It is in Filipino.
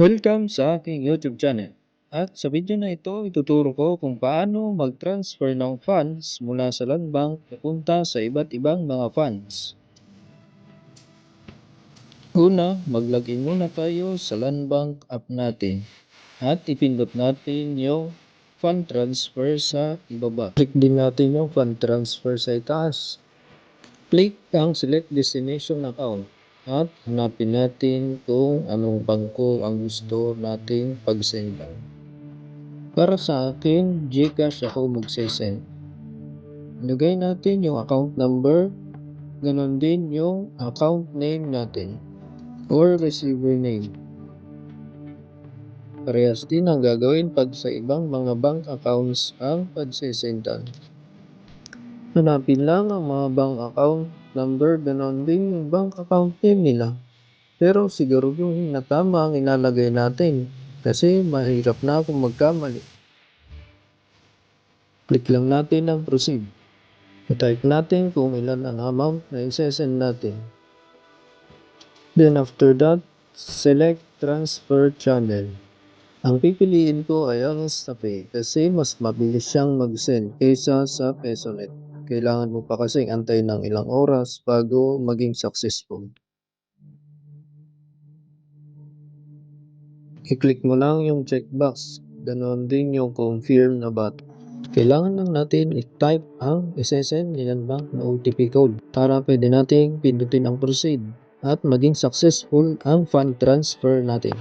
Welcome sa aking YouTube channel. At sa video na ito, ituturo ko kung paano mag-transfer ng funds mula sa Land Bank papunta sa iba't ibang mga funds. Una, mag-login muna tayo sa Land Bank app natin at ipindot natin yung fund transfer sa ibaba. Click din natin yung fund transfer sa itaas. Click ang select destination account at hanapin natin kung anong bangko ang gusto nating pag-sendan. Para sa akin, GCash ako magsisend. Ilagay natin yung account number, ganon din yung account name natin or receiver name. Parehas din ang gagawin pag sa ibang mga bank accounts ang pagsisendan. Hanapin lang ang mga bank account number, ganon din yung bank account name nila. Pero siguro yung na tama ang ilalagay natin kasi mahirap na kung magkamali. Click lang natin ang proceed. I-type natin kung ilan ang amount na i-send natin. Then after that, select transfer channel. Ang pipiliin ko ay ang StaPay kasi mas mabilis siyang mag-send kaysa sa PesoNet. Kailangan mo pa kasing antayin ng ilang oras bago maging successful. I-click mo lang yung checkbox. Ganon din yung confirm na button. Kailangan lang natin i-type ang SSN Land Bank na OTP code para pwede nating pindutin ang proceed at maging successful ang fund transfer natin.